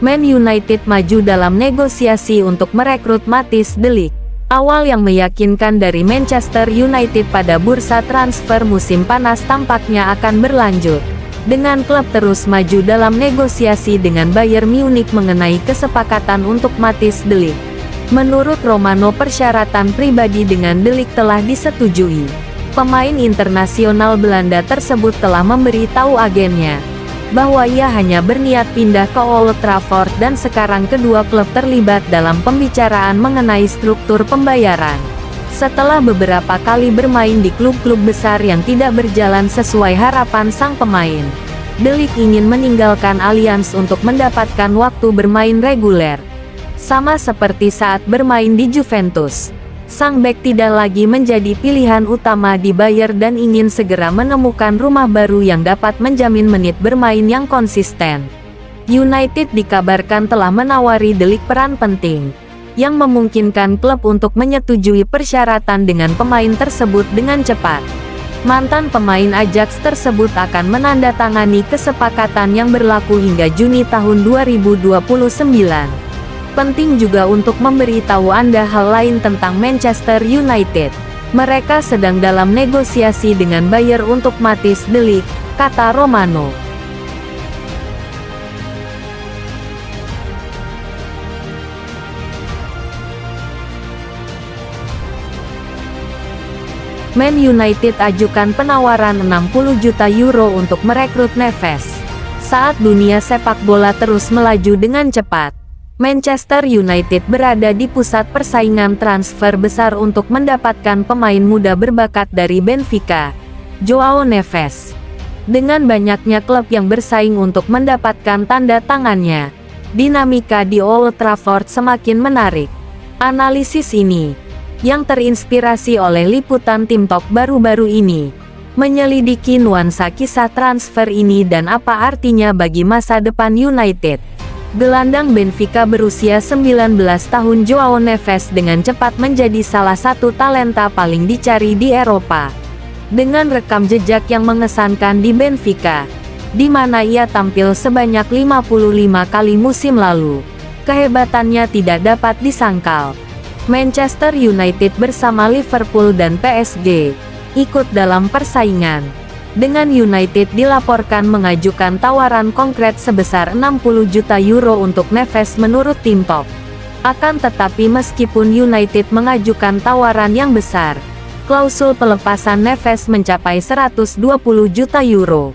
Man United maju dalam negosiasi untuk merekrut Matthijs de Ligt. Awal yang meyakinkan dari Manchester United pada bursa transfer musim panas tampaknya akan berlanjut, dengan klub terus maju dalam negosiasi dengan Bayern Munich mengenai kesepakatan untuk Matthijs de Ligt. Menurut Romano, persyaratan pribadi dengan de Ligt telah disetujui. Pemain internasional Belanda tersebut telah memberitahu agennya bahwa ia hanya berniat pindah ke Old Trafford dan sekarang kedua klub terlibat dalam pembicaraan mengenai struktur pembayaran. Setelah beberapa kali bermain di klub-klub besar yang tidak berjalan sesuai harapan sang pemain, de Ligt ingin meninggalkan Allianz untuk mendapatkan waktu bermain reguler. Sama seperti saat bermain di Juventus, sang bek tidak lagi menjadi pilihan utama di Bayern dan ingin segera menemukan rumah baru yang dapat menjamin menit bermain yang konsisten. United dikabarkan telah menawari de Ligt peran penting, yang memungkinkan klub untuk menyetujui persyaratan dengan pemain tersebut dengan cepat. Mantan pemain Ajax tersebut akan menandatangani kesepakatan yang berlaku hingga Juni tahun 2029. Penting juga untuk memberitahu Anda hal lain tentang Manchester United. Mereka sedang dalam negosiasi dengan Bayern untuk Matthijs de Ligt, kata Romano. Man United ajukan penawaran 60 juta euro untuk merekrut Neves. Saat dunia sepak bola terus melaju dengan cepat, Manchester United berada di pusat persaingan transfer besar untuk mendapatkan pemain muda berbakat dari Benfica, Joao Neves. Dengan banyaknya klub yang bersaing untuk mendapatkan tanda tangannya, dinamika di Old Trafford semakin menarik. Analisis ini, yang terinspirasi oleh liputan Tim Talk baru-baru ini, menyelidiki nuansa kisah transfer ini dan apa artinya bagi masa depan United. Gelandang Benfica berusia 19 tahun Joao Neves dengan cepat menjadi salah satu talenta paling dicari di Eropa. Dengan rekam jejak yang mengesankan di Benfica, di mana ia tampil sebanyak 55 kali musim lalu, kehebatannya tidak dapat disangkal. Manchester United bersama Liverpool dan PSG ikut dalam persaingan. Dengan United dilaporkan mengajukan tawaran konkret sebesar 60 juta euro untuk Neves menurut Tim Talk. Akan tetapi meskipun United mengajukan tawaran yang besar, klausul pelepasan Neves mencapai 120 juta euro.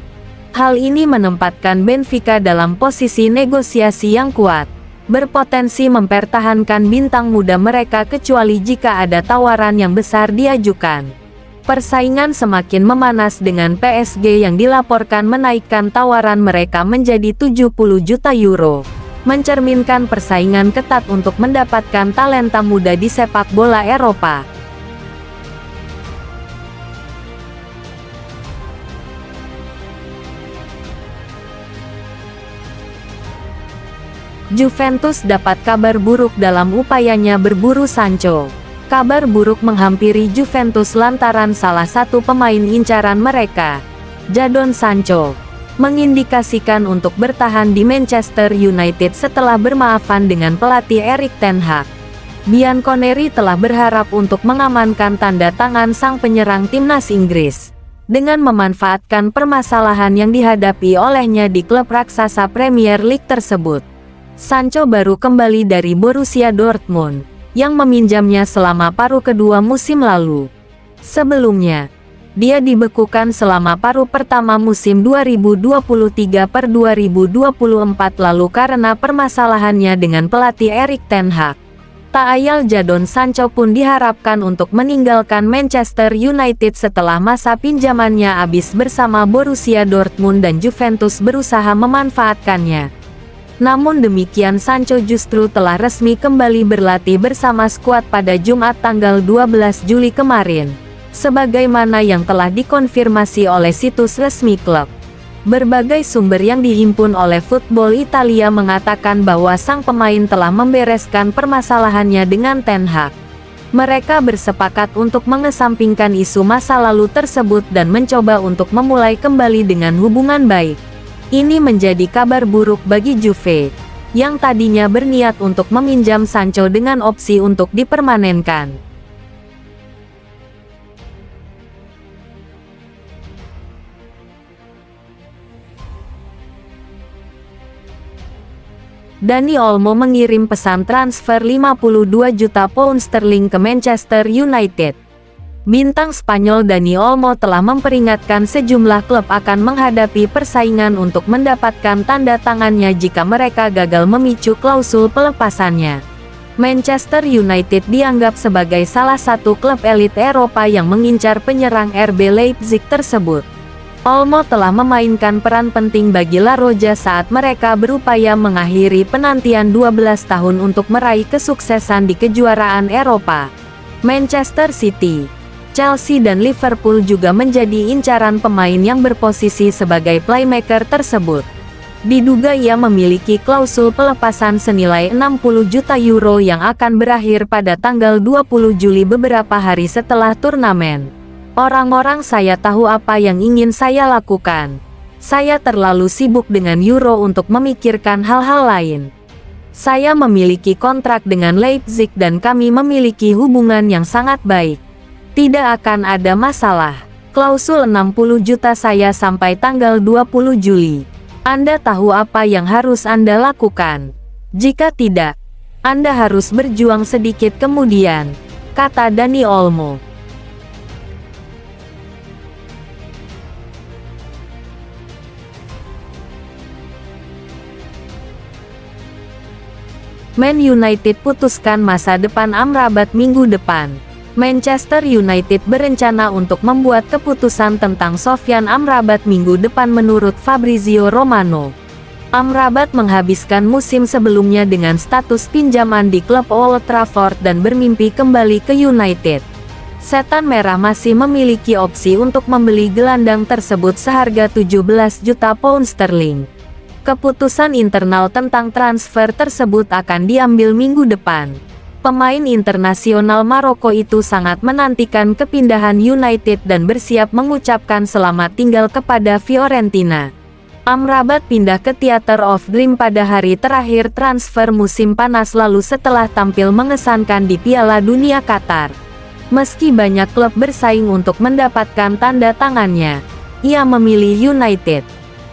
Hal ini menempatkan Benfica dalam posisi negosiasi yang kuat, berpotensi mempertahankan bintang muda mereka kecuali jika ada tawaran yang besar diajukan. Persaingan semakin memanas dengan PSG yang dilaporkan menaikkan tawaran mereka menjadi 70 juta euro, mencerminkan persaingan ketat untuk mendapatkan talenta muda di sepak bola Eropa. Juventus dapat kabar buruk dalam upayanya berburu Sancho. Kabar buruk menghampiri Juventus lantaran salah satu pemain incaran mereka, Jadon Sancho, mengindikasikan untuk bertahan di Manchester United setelah bermaafan dengan pelatih Erik ten Hag. Bianconeri telah berharap untuk mengamankan tanda tangan sang penyerang timnas Inggris, dengan memanfaatkan permasalahan yang dihadapi olehnya di klub raksasa Premier League tersebut. Sancho baru kembali dari Borussia Dortmund, yang meminjamnya selama paruh kedua musim lalu. Sebelumnya, dia dibekukan selama paruh pertama musim 2023/2024 lalu karena permasalahannya dengan pelatih Erik ten Hag. Tak ayal Jadon Sancho pun diharapkan untuk meninggalkan Manchester United setelah masa pinjamannya habis bersama Borussia Dortmund dan Juventus berusaha memanfaatkannya. Namun demikian Sancho justru telah resmi kembali berlatih bersama skuad pada Jumat tanggal 12 Juli kemarin, sebagaimana yang telah dikonfirmasi oleh situs resmi klub. Berbagai sumber yang dihimpun oleh Football Italia mengatakan bahwa sang pemain telah membereskan permasalahannya dengan ten Hag. Mereka bersepakat untuk mengesampingkan isu masa lalu tersebut dan mencoba untuk memulai kembali dengan hubungan baik. Ini menjadi kabar buruk bagi Juve, yang tadinya berniat untuk meminjam Sancho dengan opsi untuk dipermanenkan. Dani Olmo mengirim pesan transfer 52 juta pound sterling ke Manchester United. Bintang Spanyol Dani Olmo telah memperingatkan sejumlah klub akan menghadapi persaingan untuk mendapatkan tanda tangannya jika mereka gagal memicu klausul pelepasannya. Manchester United dianggap sebagai salah satu klub elit Eropa yang mengincar penyerang RB Leipzig tersebut. Olmo telah memainkan peran penting bagi La Roja saat mereka berupaya mengakhiri penantian 12 tahun untuk meraih kesuksesan di kejuaraan Eropa. Manchester City, Chelsea dan Liverpool juga menjadi incaran pemain yang berposisi sebagai playmaker tersebut. Diduga ia memiliki klausul pelepasan senilai 60 juta euro yang akan berakhir pada tanggal 20 Juli beberapa hari setelah turnamen. Orang-orang saya tahu apa yang ingin saya lakukan. Saya terlalu sibuk dengan Euro untuk memikirkan hal-hal lain. Saya memiliki kontrak dengan Leipzig dan kami memiliki hubungan yang sangat baik. Tidak akan ada masalah. Klausul 60 juta saya sampai tanggal 20 Juli. Anda tahu apa yang harus Anda lakukan. Jika tidak, Anda harus berjuang sedikit kemudian, kata Dani Olmo. Man United putuskan masa depan Amrabat minggu depan. Manchester United berencana untuk membuat keputusan tentang Sofyan Amrabat minggu depan menurut Fabrizio Romano. Amrabat menghabiskan musim sebelumnya dengan status pinjaman di klub Old Trafford dan bermimpi kembali ke United. Setan Merah masih memiliki opsi untuk membeli gelandang tersebut seharga 17 juta pound sterling. Keputusan internal tentang transfer tersebut akan diambil minggu depan. Pemain internasional Maroko itu sangat menantikan kepindahan United dan bersiap mengucapkan selamat tinggal kepada Fiorentina. Amrabat pindah ke Theatre of Dream pada hari terakhir transfer musim panas lalu setelah tampil mengesankan di Piala Dunia Qatar. Meski banyak klub bersaing untuk mendapatkan tanda tangannya, ia memilih United.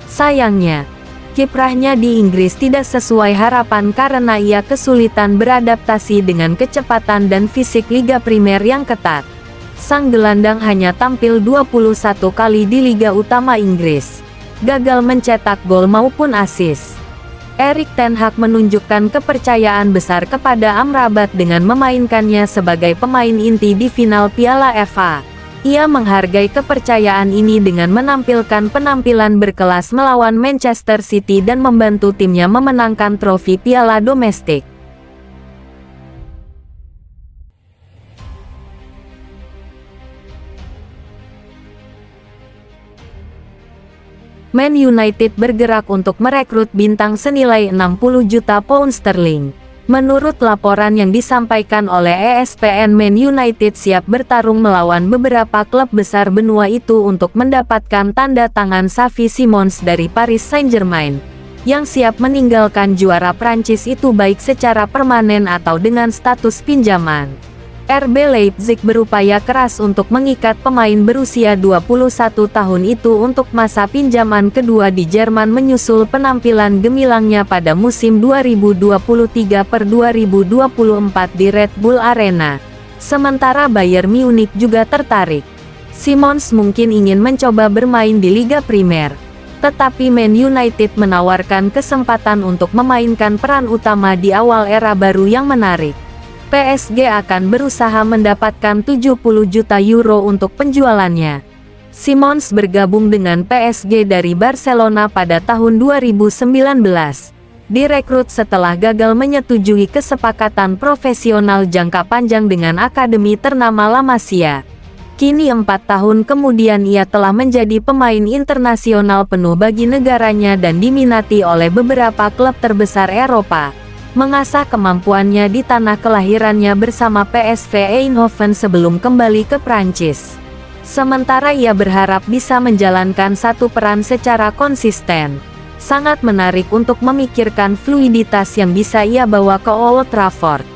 Sayangnya, kiprahnya di Inggris tidak sesuai harapan karena ia kesulitan beradaptasi dengan kecepatan dan fisik Liga Primer yang ketat. Sang gelandang hanya tampil 21 kali di Liga Utama Inggris, gagal mencetak gol maupun assist. Erik ten Hag menunjukkan kepercayaan besar kepada Amrabat dengan memainkannya sebagai pemain inti di final Piala FA. Ia menghargai kepercayaan ini dengan menampilkan penampilan berkelas melawan Manchester City dan membantu timnya memenangkan trofi piala domestik. Man United bergerak untuk merekrut bintang senilai 60 juta pound sterling. Menurut laporan yang disampaikan oleh ESPN, Man United siap bertarung melawan beberapa klub besar benua itu untuk mendapatkan tanda tangan Xavi Simons dari Paris Saint-Germain, yang siap meninggalkan juara Prancis itu baik secara permanen atau dengan status pinjaman. RB Leipzig berupaya keras untuk mengikat pemain berusia 21 tahun itu untuk masa pinjaman kedua di Jerman menyusul penampilan gemilangnya pada musim 2023/2024 di Red Bull Arena. Sementara Bayern Munich juga tertarik. Simons mungkin ingin mencoba bermain di Liga Primer, tetapi Man United menawarkan kesempatan untuk memainkan peran utama di awal era baru yang menarik. PSG akan berusaha mendapatkan 70 juta euro untuk penjualannya. Simons bergabung dengan PSG dari Barcelona pada tahun 2019. Direkrut setelah gagal menyetujui kesepakatan profesional jangka panjang dengan akademi ternama La Masia. Kini 4 tahun kemudian ia telah menjadi pemain internasional penuh bagi negaranya dan diminati oleh beberapa klub terbesar Eropa. Mengasah kemampuannya di tanah kelahirannya bersama PSV Eindhoven sebelum kembali ke Prancis. Sementara ia berharap bisa menjalankan satu peran secara konsisten. Sangat menarik untuk memikirkan fluiditas yang bisa ia bawa ke Old Trafford.